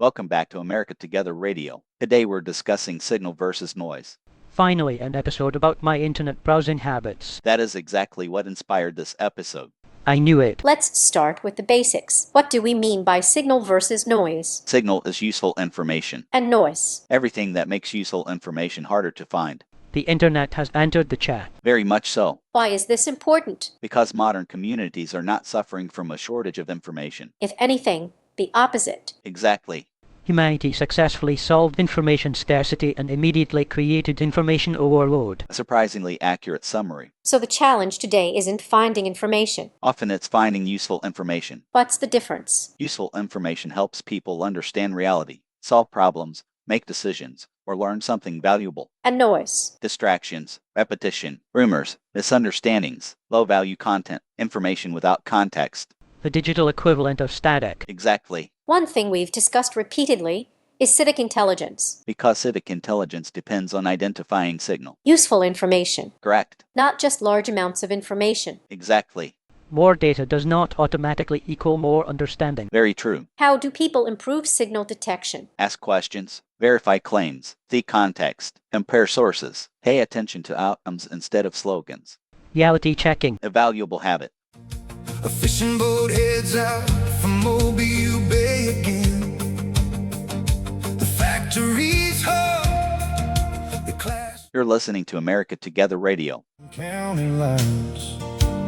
Welcome back to America Together Radio. Today we're discussing signal versus noise. Finally, an episode about my internet browsing habits. That is exactly what inspired this episode. I knew it. Let's start with the basics. What do we mean by signal versus noise? Signal is useful information. And noise? Everything that makes useful information harder to find. The internet has entered the chat. Very much so. Why is this important? Because modern communities are not suffering from a shortage of information. If anything, the opposite. Exactly. Humanity successfully solved information scarcity and immediately created information overload. A surprisingly accurate summary. So the challenge today isn't finding information. Often it's finding useful information. What's the difference? Useful information helps people understand reality, solve problems, make decisions, or learn something valuable. And noise? Distractions, repetition, rumors, misunderstandings, low-value content, information without context. The digital equivalent of static. Exactly. One thing we've discussed repeatedly is civic intelligence. Because civic intelligence depends on identifying signal. Useful information. Correct. Not just large amounts of information. Exactly. More data does not automatically equal more understanding. Very true. How do people improve signal detection? Ask questions, verify claims, see context, compare sources, pay attention to outcomes instead of slogans. Reality checking. A valuable habit. A fishing boat heads out from Mobile Bay again. The factory's home. The class. You're listening to America Together Radio. County lines.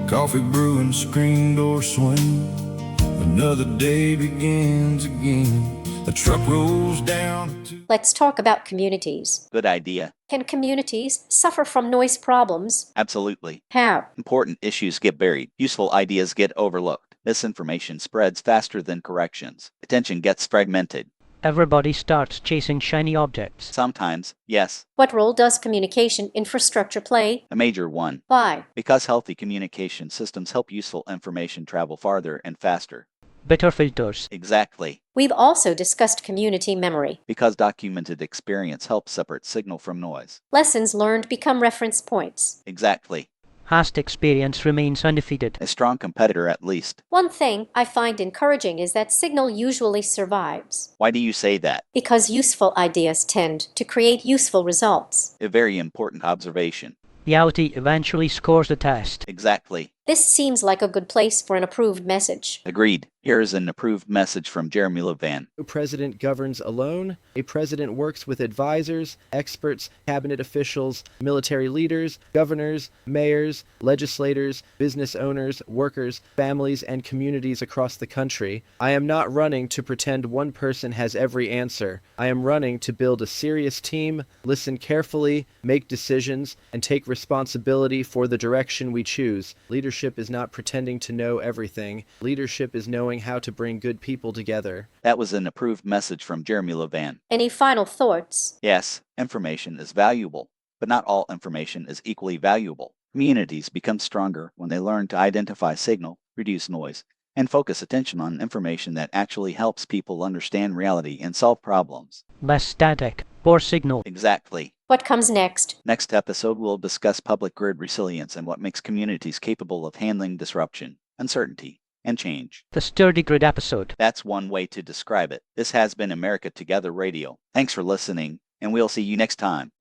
Coffee brewing, screen door swing. Another day begins again. The truck rolls down to... Let's talk about communities. Good idea. Can communities suffer from noise problems? Absolutely. How? Important issues get buried. Useful ideas get overlooked. Misinformation spreads faster than corrections. Attention gets fragmented. Everybody starts chasing shiny objects. Sometimes, yes, What role does communication infrastructure play? a major one. Why? Because healthy communication systems help useful information travel farther and faster. Better filters. Exactly. We've also discussed community memory. Because documented experience helps separate signal from noise. Lessons learned become reference points. Exactly. Past experience remains undefeated. A strong competitor at least. One thing I find encouraging is that signal usually survives, Why do you say that? because useful ideas tend to create useful results. A very important observation. Reality eventually scores the test. Exactly. This seems like a good place for an approved message. Agreed. Here is an approved message from Jeremy Levan. No president governs alone. A president works with advisors, experts, cabinet officials, military leaders, governors, mayors, legislators, business owners, workers, families, and communities across the country. I am not running to pretend one person has every answer. I am running to build a serious team, listen carefully, make decisions, and take responsibility for the direction we choose. Leadership is not pretending to know everything. Leadership is knowing how to bring good people together. That was an approved message from Jeremy Levan. Any final thoughts? Yes, information is valuable, but not all information is equally valuable. Communities become stronger when they learn to identify signal, reduce noise, and focus attention on information that actually helps people understand reality and solve problems. Less static. More signal. Exactly. What comes next? Next episode, we'll discuss public grid resilience and what makes communities capable of handling disruption, uncertainty, and change. The sturdy grid episode. That's one way to describe it. This has been America Together Radio. Thanks for listening, and we'll see you next time.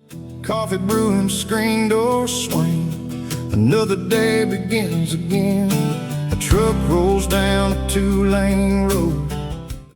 Coffee brewing, screen door swing. Another day begins again. A truck rolls down a two-lane road.